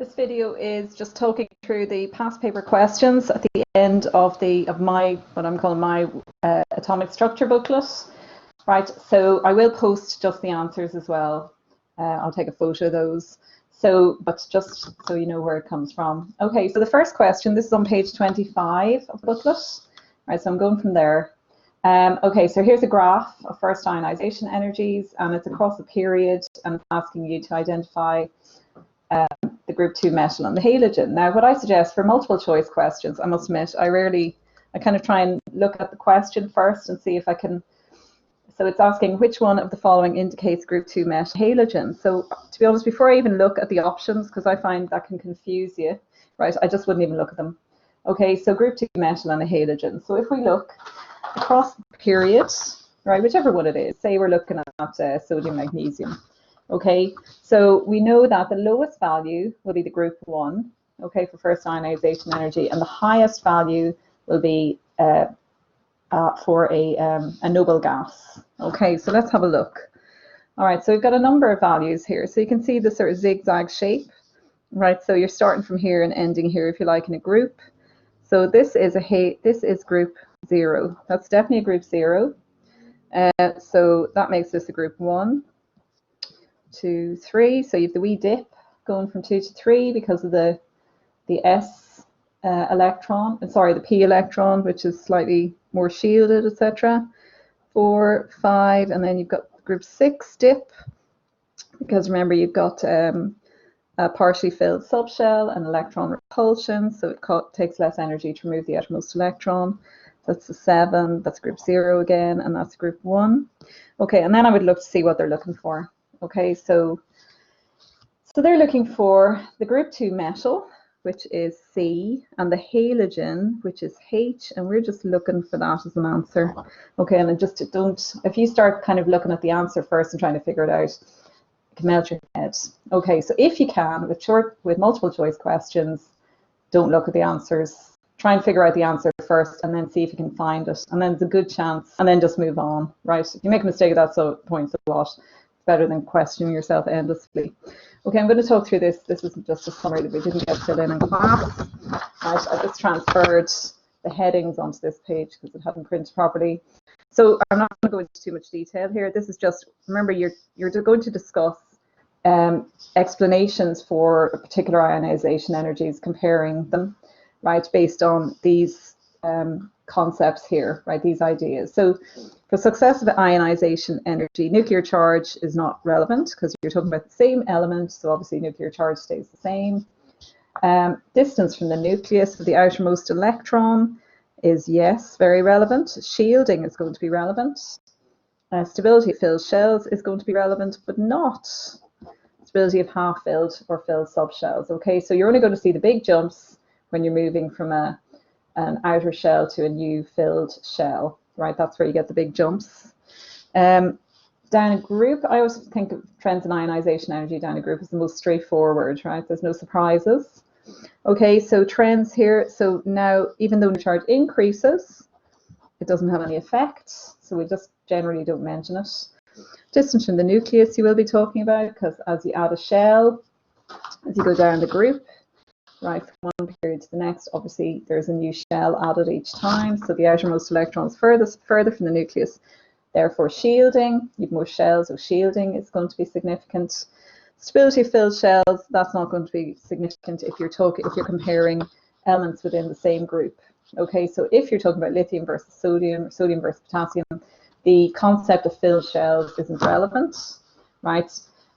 This video is just talking through the past paper questions at the end of my what I'm calling my atomic structure booklet. Right, so I will post just the answers as well. I'll take a photo of those. But just so you know where it comes from. Okay, so the first question, this is on page 25 of the booklet. Right, so I'm going from there. Okay, so here's a graph of first ionization energies, and it's across a period, and it's asking you to identify the group 2 metal and the halogen. Now, what I suggest for multiple choice questions, I must admit, I kind of try and look at the question first and see if I can. So it's asking which one of the following indicates group 2 metal halogen. So to be honest, before I even look at the options, because I find that can confuse you, right, I just wouldn't even look at them. Okay, so group 2 metal and a halogen. So if we look across the period, right, whichever one it is, say we're looking at sodium magnesium. Okay, so we know that the lowest value will be the group 1, okay, for first ionization energy, and the highest value will be for a noble gas. Okay, so let's have a look. All right, so we've got a number of values here. So you can see the sort of zigzag shape, right? So you're starting from here and ending here, if you like, in a group. So this is group 0. That's definitely a group 0. So that makes this a group 1, 2, 3. So you have the wee dip going from 2 to 3 because of the s electron. Sorry, the p electron, which is slightly more shielded, etc. 4, 5, and then you've got group 6 dip, because remember you've got a partially filled subshell and electron repulsion, so it takes less energy to remove the outermost electron. That's the 7, that's group 0 again, and that's group 1. Okay, and then I would look to see what they're looking for. Okay, so they're looking for the group 2 metal, which is C, and the halogen, which is H, and we're just looking for that as an answer. Okay, and if you start kind of looking at the answer first and trying to figure it out, it can melt your head. Okay, so if you can, with multiple choice questions, don't look at the answers. Try and figure out the answer first and then see if you can find it. And then it's a good chance, and then just move on, right? If you make a mistake at that point, so what? It's better than questioning yourself endlessly. Okay, I'm going to talk through this. This is just a summary that we didn't get filled in class. Right, I just transferred the headings onto this page because it hadn't printed properly. So I'm not going to go into too much detail here. This is just, remember, you're going to discuss explanations for particular ionization energies, comparing them, right, based on these concepts here, right, these ideas. So for successive ionization energy, nuclear charge is not relevant because you're talking about the same element, so obviously nuclear charge stays the same. Distance from the nucleus of the outermost electron is, yes, very relevant. Shielding is going to be relevant. Stability of filled shells is going to be relevant, but not stability of half-filled or filled subshells. Okay, so you're only going to see the big jumps when you're moving from an outer shell to a new filled shell, right? That's where you get the big jumps. Down a group, I always think of trends in ionization energy down a group as the most straightforward, right? There's no surprises. Okay, so trends here. So now, even though the charge increases, it doesn't have any effect. So we just generally don't mention it. Distance from the nucleus you will be talking about, because as you add a shell, as you go down the group, right, from one period to the next, obviously there's a new shell added each time, so the outermost electron is further from the nucleus, therefore shielding, you have more shells, so shielding is going to be significant. Stability of filled shells, that's not going to be significant if you're comparing elements within the same group. Okay, so if you're talking about lithium versus sodium, sodium versus potassium, the concept of filled shells isn't relevant, right?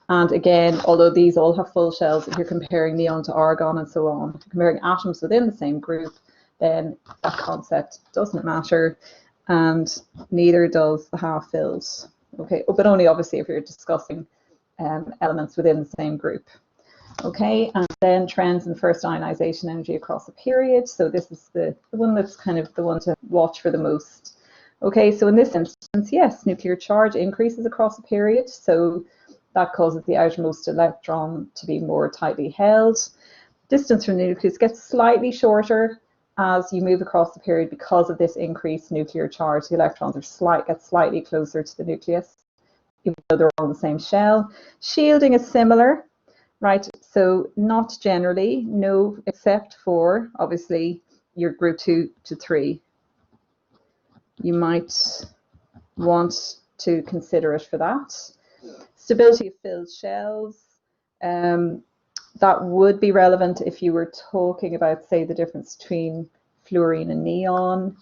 And again, although these all have full shells, if you're comparing neon to argon and so on, if you're comparing atoms within the same group, then that concept doesn't matter, and neither does the half-filled. Okay, but only obviously if you're discussing elements within the same group. Okay, and then trends in first ionization energy across a period. So this is the one that's kind of the one to watch for the most. Okay, so in this instance, yes, nuclear charge increases across a period. So that causes the outermost electron to be more tightly held. Distance from the nucleus gets slightly shorter as you move across the period because of this increased nuclear charge. The electrons get slightly closer to the nucleus, even though they're all in the same shell. Shielding is similar, right? So not generally, no, except for obviously your group 2 to 3. You might want to consider it for that. Stability of filled shells, that would be relevant if you were talking about, say, the difference between fluorine and neon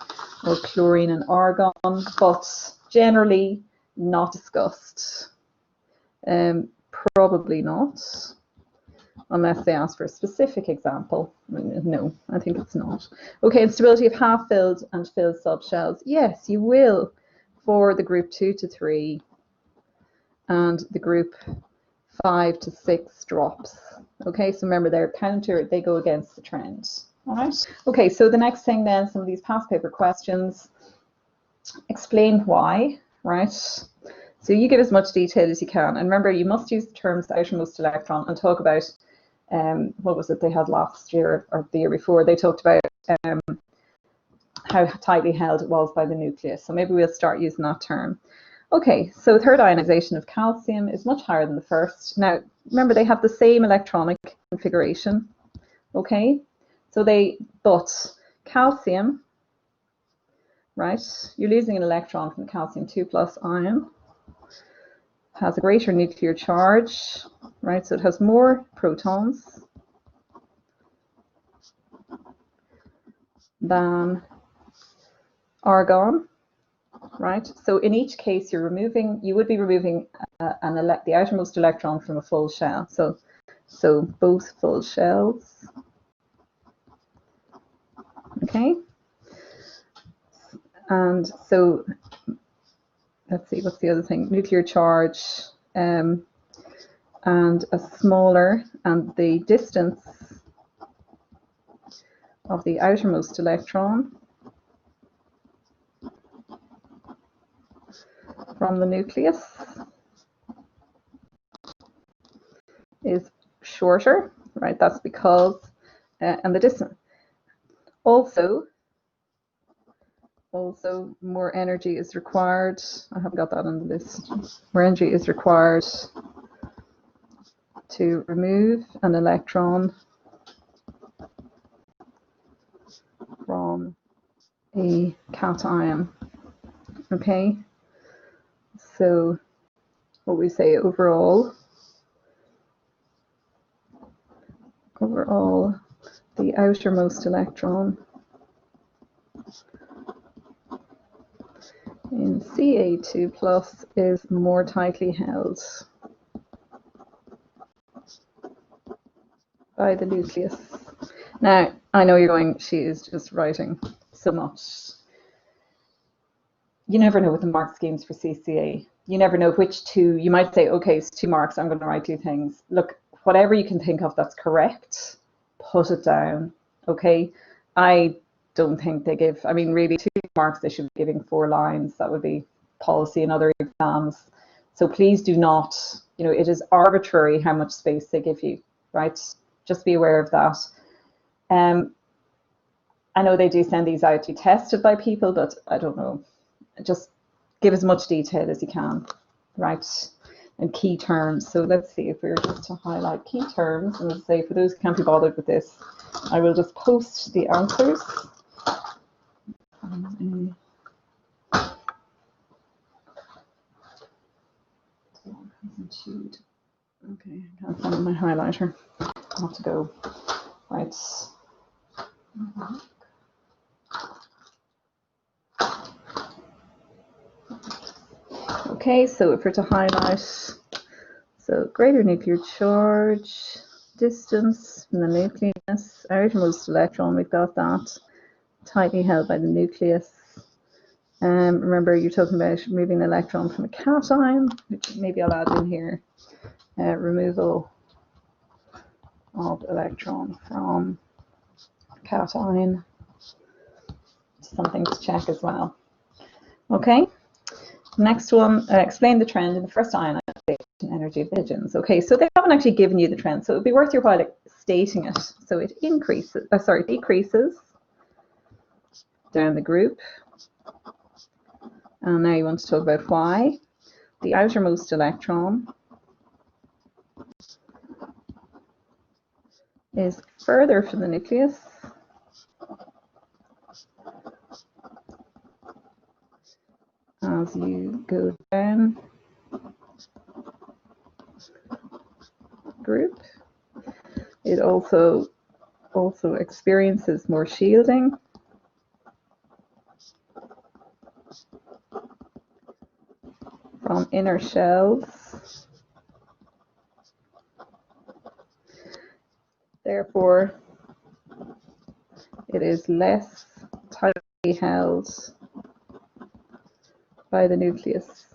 or chlorine and argon, but generally not discussed. Probably not, unless they ask for a specific example. No, I think it's not. Okay, and stability of half-filled and filled subshells. Yes, you will for the group 2 to 3 and the group 5 to 6 drops. Okay, so remember they're counter, they go against the trend. All right. Okay, so the next thing then, some of these past paper questions. Explain why, right? So you give as much detail as you can. And remember, you must use the terms the outermost electron and talk about, what was it they had last year or the year before? They talked about how tightly held it was by the nucleus. So maybe we'll start using that term. Okay, so third ionization of calcium is much higher than the first. Now, remember, they have the same electronic configuration. Okay, so but calcium, right, you're losing an electron from the calcium 2+ ion, has a greater nuclear charge, right, so it has more protons than argon, right? So in each case, you would be removing the outermost electron from a full shell. So both full shells. Okay. And so let's see, what's the other thing? Nuclear charge and a smaller, and the distance of the outermost electron from the nucleus is shorter, right? That's because, and the distance. Also more energy is required. I haven't got that on the list. More energy is required to remove an electron from a cation. Okay, so what we say overall, the outermost electron in Ca2+ is more tightly held by the nucleus. Now, I know you're going, she is just writing so much. You never know with the mark schemes for CCA. You never know which two, you might say, okay, it's 2 marks, I'm going to write 2 things. Look, whatever you can think of that's correct, put it down, okay? I don't think they give, I mean, really 2 marks, they should be giving 4 lines. That would be policy in other exams. So please do not, you know, it is arbitrary how much space they give you, right? Just be aware of that. I know they do send these out to be tested by people, but I don't know. Just give as much detail as you can, right? And key terms. So let's see if we were just to highlight key terms, and let's say for those who can't be bothered with this, I will just post the answers. Okay, I can't find my highlighter. I'll have to go. Right. Okay, so if we're to highlight, so greater nuclear charge, distance from the nucleus, outermost electron, we've got that, tightly held by the nucleus. Remember, you're talking about removing an electron from a cation, which maybe I'll add in here, removal of electron from cation, something to check as well. Okay. Next one, explain the trend in the first ionization energy of pigeons. Okay, so they haven't actually given you the trend, so it would be worth your while stating it. So it decreases down the group. And now you want to talk about why. The outermost electron is further from the nucleus. As you go down group, it also experiences more shielding. From inner shells. Therefore, it is less tightly held by the nucleus.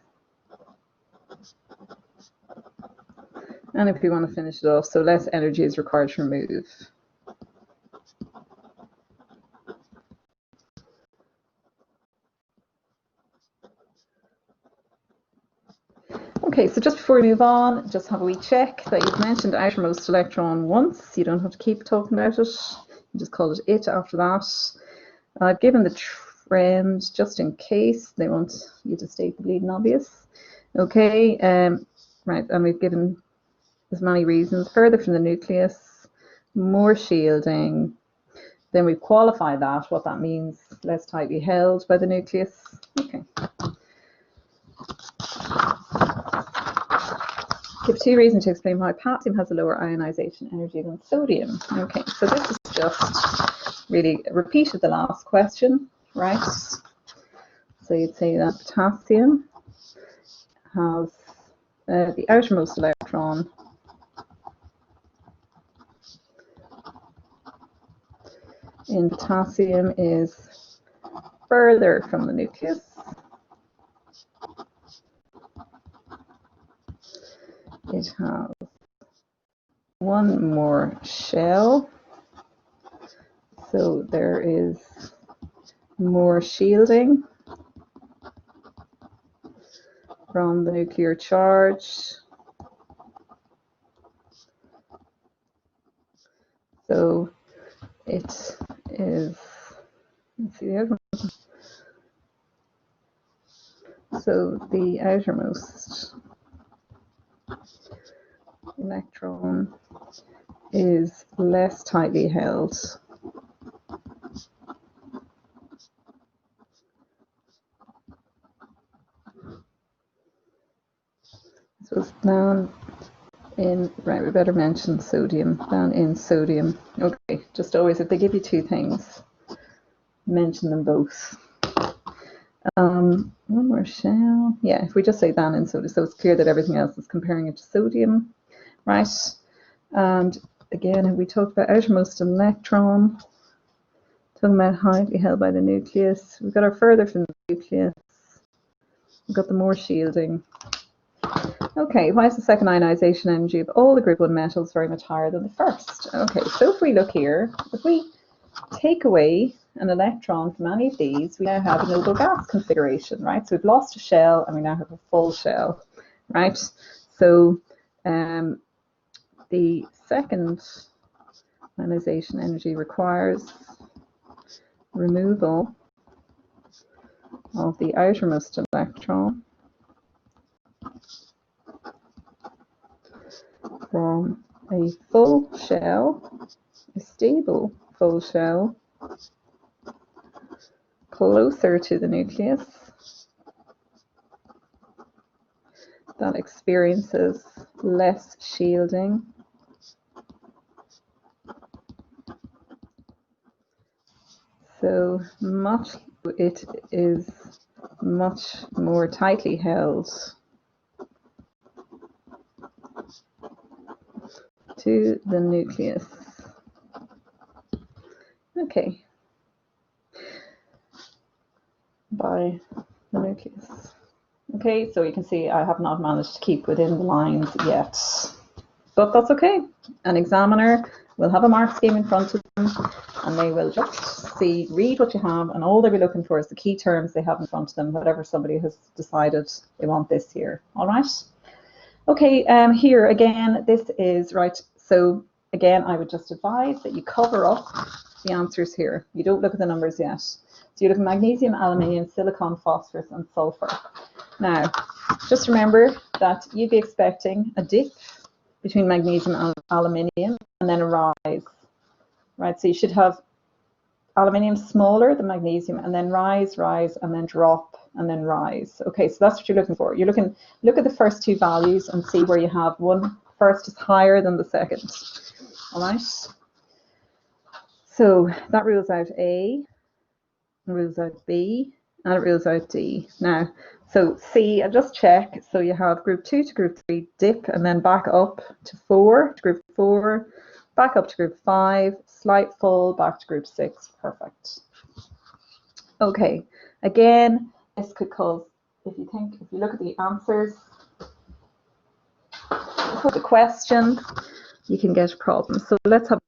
And if you want to finish it off, so less energy is required to remove. Okay, so just before we move on, just have a wee check that you've mentioned outermost electron once. You don't have to keep talking about it. You just call it after that. I've given the trend just in case they want you to state the bleeding obvious. Okay, right, and we've given as many reasons. Further from the nucleus, more shielding. Then we've qualified that, what that means, less tightly held by the nucleus. Okay. Give two reasons to explain why potassium has a lower ionization energy than sodium. Okay, so this is just really a repeat of the last question, right? So you'd say that potassium has the outermost electron in potassium is further from the nucleus. It has one more shell, so there is more shielding from the nuclear charge. So it is, let's see the other one. So the outermost electron is less tightly held. So it's down in, right, we better mention sodium, down in sodium. Okay, just always, if they give you two things, mention them both. One more shell. Yeah, if we just say down in sodium, so it's clear that everything else is comparing it to sodium, right? And again, we talked about outermost electron, talking about tightly held by the nucleus. We've got our further from the nucleus. We've got the more shielding. Okay, why is the second ionization energy of all the group 1 metals very much higher than the first? Okay, so if we look here, if we take away an electron from any of these, we now have a noble gas configuration, right? So we've lost a shell and we now have a full shell, right? So the second ionization energy requires removal of the outermost electron from a full shell, a stable full shell, closer to the nucleus, that experiences less shielding. So it is much more tightly held to the nucleus. Okay, by the nucleus. Okay, so you can see I have not managed to keep within the lines yet, but that's okay. An examiner will have a mark scheme in front of them and they will just read what you have, and all they'll be looking for is the key terms they have in front of them, whatever somebody has decided they want this here. All right. Okay, here again, this is right. So again, I would just advise that you cover up the answers here. You don't look at the numbers yet. So you look at magnesium, aluminium, silicon, phosphorus, and sulfur. Now, just remember that you'd be expecting a dip between magnesium and aluminium, and then a rise, right? So you should have aluminium smaller than magnesium, and then rise, and then drop, and then rise. Okay, so that's what you're looking for. Look at the first two values and see where you have one first is higher than the second. All right. So that rules out A, rules out B, and it rules out D. Now, so C, I just check. So you have group 2 to group 3 dip, and then back up to 4 to group 4, back up to group 5, slight fall back to group 6. Perfect. Okay, again, this could cause, if you look at the answers for the question, you can get problems. So let's have.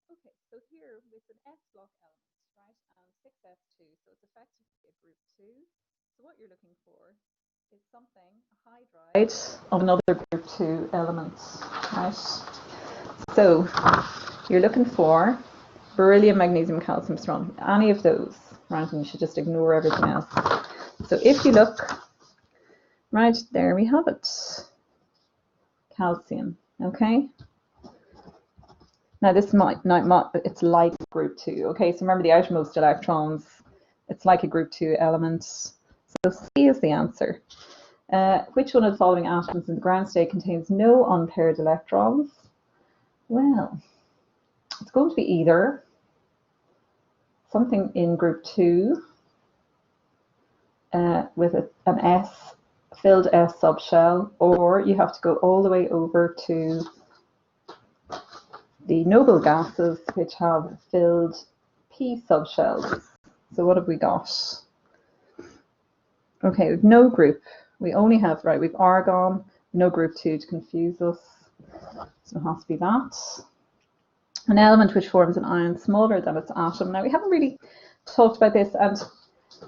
Okay, so here with an S block element, right, and 6S2, so it's effectively a group 2. So what you're looking for is something, a hydride of another group 2 element, right? So you're looking for beryllium, magnesium, calcium, strontium, any of those, right? And you should just ignore everything else. So if you look, right, there we have it, calcium, okay? Now this it's like group 2, okay? So remember the outermost electrons, it's like a group 2 element. So C is the answer. Which one of the following atoms in the ground state contains no unpaired electrons? Well, it's going to be either something in group 2 with an S, filled S subshell, or you have to go all the way over to the noble gases, which have filled P subshells. So what have we got? Okay, we've no group. We only have, right, we've argon, no group 2 to confuse us. So it has to be that. An element which forms an ion smaller than its atom. Now, we haven't really talked about this, and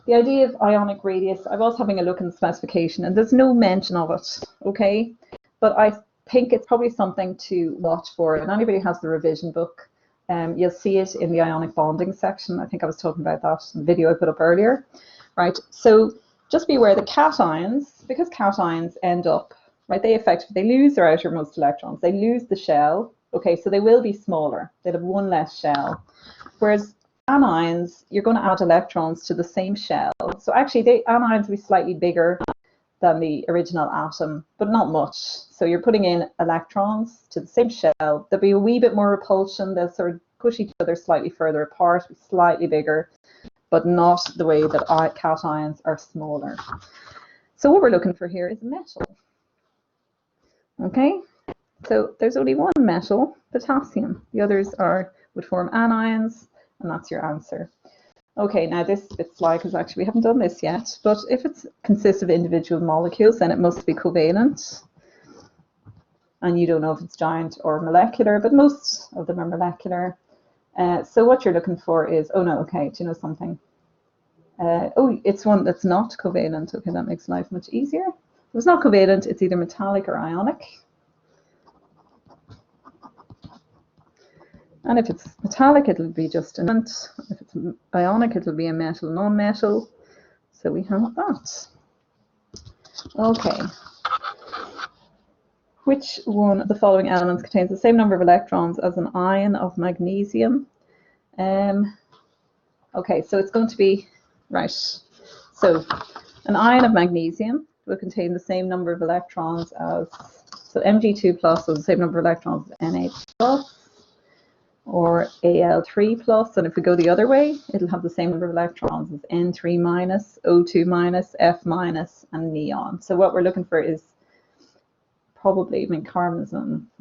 the idea of ionic radius, I was having a look in the specification, and there's no mention of it, okay? But I think it's probably something to watch for. And anybody who has the revision book, you'll see it in the ionic bonding section. I think I was talking about that in the video I put up earlier, right? So just be aware that cations, because cations end up, right, they lose their outermost electrons, they lose the shell, okay, so they will be smaller, they'll have one less shell. Whereas anions, you're going to add electrons to the same shell. So actually, anions will be slightly bigger than the original atom, but not much. So you're putting in electrons to the same shell. There'll be a wee bit more repulsion. They'll sort of push each other slightly further apart, be slightly bigger, but not the way that cations are smaller. So what we're looking for here is metal. Okay, so there's only one metal, potassium. The others would form anions, and that's your answer. Okay, now this bit slide, because actually we haven't done this yet, but if it consists of individual molecules, then it must be covalent. And you don't know if it's giant or molecular, but most of them are molecular. So what you're looking for is, oh no, okay, do you know something? Oh, it's one that's not covalent. Okay, that makes life much easier. If it's not covalent, it's either metallic or ionic. And if it's metallic, it'll be just an element. If it's ionic, it'll be a metal, non-metal. So we have that. Okay. Which one of the following elements contains the same number of electrons as an ion of magnesium? Okay, so it's going to be, right. So an ion of magnesium will contain the same number of electrons as, so Mg2 plus is the same number of electrons as Na plus, or Al3 plus, and if we go the other way, it'll have the same number of electrons as N3 minus, O2 minus, F minus, and neon. So what we're looking for is probably, I mean, carbon is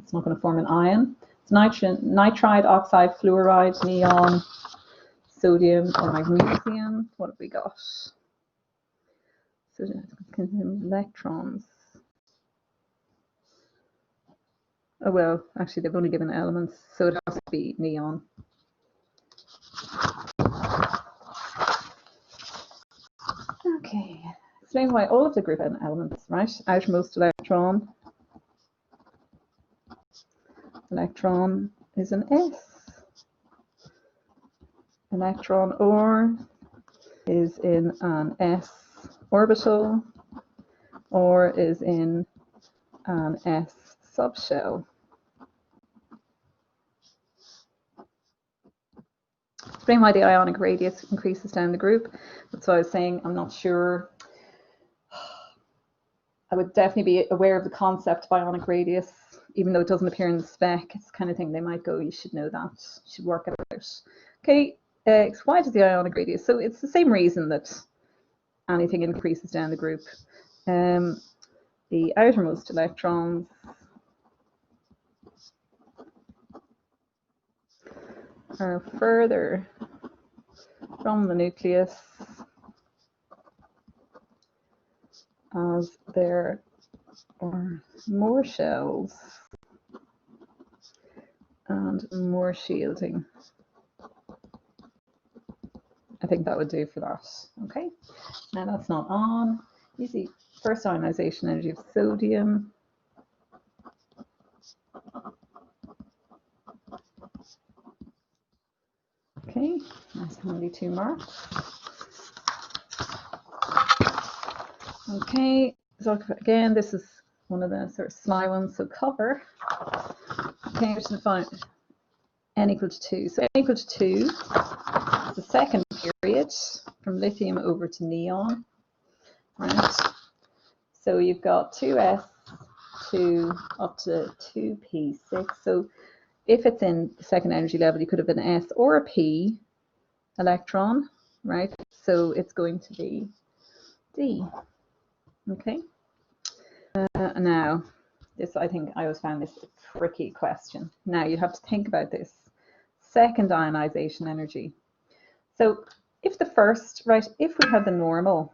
it's not going to form an ion. It's nitride, oxide, fluoride, neon, sodium, or magnesium. What have we got? So electrons. Oh well, actually they've only given elements, so it has to be neon. Okay, explain why all of the group N elements, right? Outermost electron is an S. Electron or is in an S orbital or is in an S subshell. Explain why the ionic radius increases down the group. That's what I was saying. I'm not sure. I would definitely be aware of the concept of ionic radius, even though it doesn't appear in the spec. It's the kind of thing they might go, you should know that, you should work it out. Okay, why does the ionic radius? So it's the same reason that anything increases down the group. The outermost electrons are further from the nucleus as there are more shells and more shielding. I think that would do for that. Okay, now that's not on. You see first ionization energy of sodium. Okay, nice handy 2 marks. Okay, so again, this is one of the sort of sly ones, so copper. Okay, which is find n equal to 2. So n equal to 2 is the second period from lithium over to neon, right? So you've got 2s2 up to 2p6. So if it's in the second energy level, you could have an s or a p electron, right? So it's going to be d. Okay. Now, this, I think I always found this a tricky question. Now you have to think about this. Second ionization energy. So if the first, right, if we had the normal,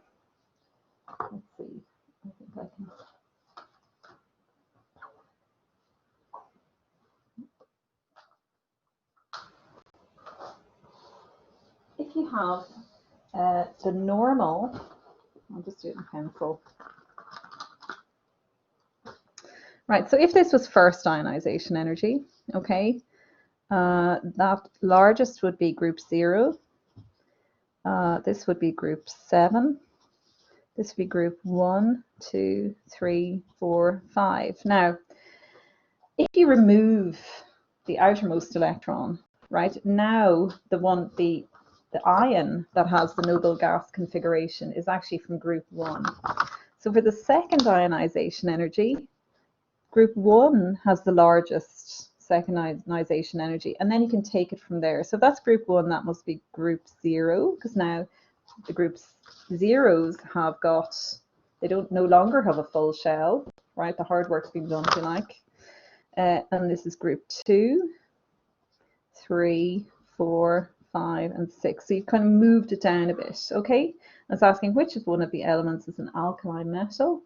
let's see, I think I can. If you have the normal, I'll just do it in pencil. Right, so if this was first ionization energy, okay, that largest would be group 0. This would be group 7. This would be group 1, 2, 3, 4, 5. Now, if you remove the outermost electron, right, now the ion that has the noble gas configuration is actually from group 1. So for the second ionization energy, group 1 has the largest second ionization energy, and then you can take it from there. So that's group 1, that must be group 0, because now the group 0s have got, they don't no longer have a full shell, right? The hard work's been done, if you like. And this is group 2, 3, 4, 5, and 6. So you've kind of moved it down a bit, okay? It's asking which of one of the elements is an alkali metal.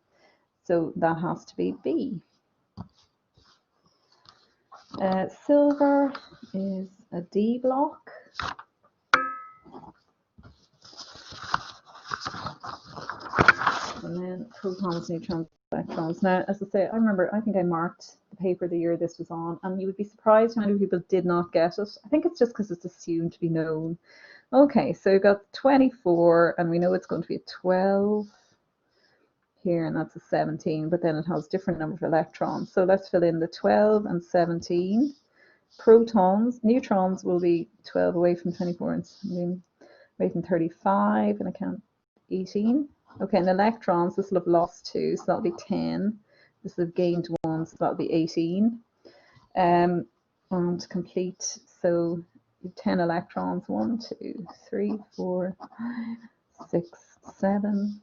So that has to be B. Silver is a D block. And then protons, neutrons, electrons. Now, as I say, I remember, I think I marked the paper the year this was on, and you would be surprised how many people did not get it. I think it's just because it's assumed to be known. Okay, so you've got 24, and we know it's going to be a 12 here, and that's a 17, but then it has different number of electrons. So let's fill in the 12 and 17. Protons, neutrons will be 12 away from 24, and away from 35, and I count 18. Okay, and electrons, this will have lost 2, so that'll be 10. This will have gained 1, so that'll be 18. And complete, so 10 electrons, 1, 2, 3, 4, 5, 6, 7,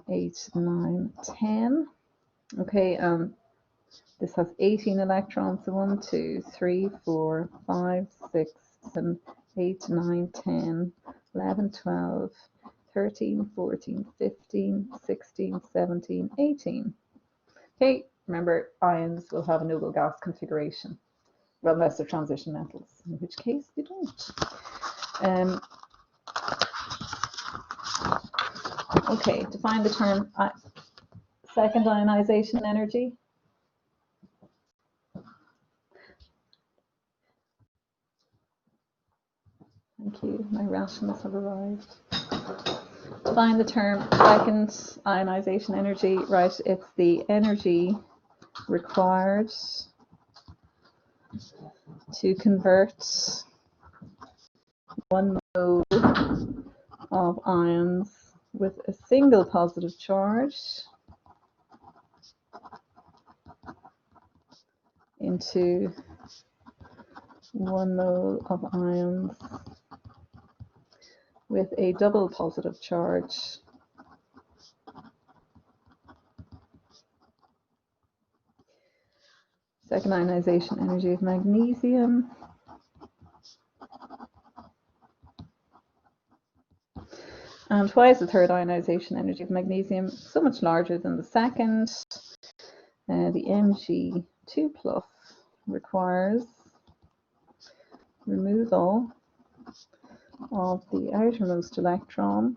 8, 9, 10. Okay, this has 18 electrons, so 1, 2, 3, 4, 5, 6, 7, 8, 9, 10, 11, 12, 13, 14, 15, 16, 17, 18. Okay, remember ions will have a noble gas configuration, well, unless they're transition metals, in which case they don't. Okay, define the term second ionization energy. Thank you, my rationals have arrived. Define the term second ionization energy, right? It's the energy required to convert 1 mole of ions with a single positive charge into 1 mole of ions with a double positive charge. Second ionization energy of magnesium. And why is the third ionization energy of magnesium so much larger than the second? The Mg2 plus requires removal of the outermost electron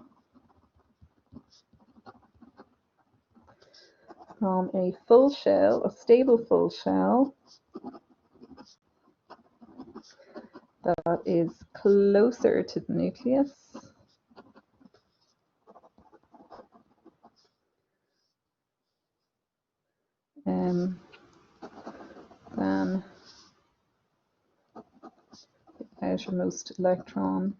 from a full shell, a stable full shell that is closer to the nucleus than the outermost electron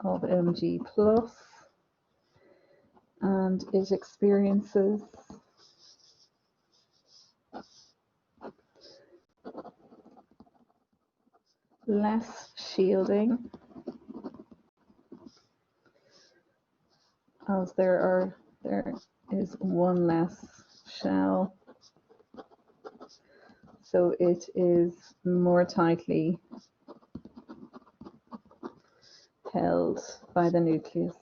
of Mg plus, and it experiences less shielding as there is one less shell, so it is more tightly held by the nucleus.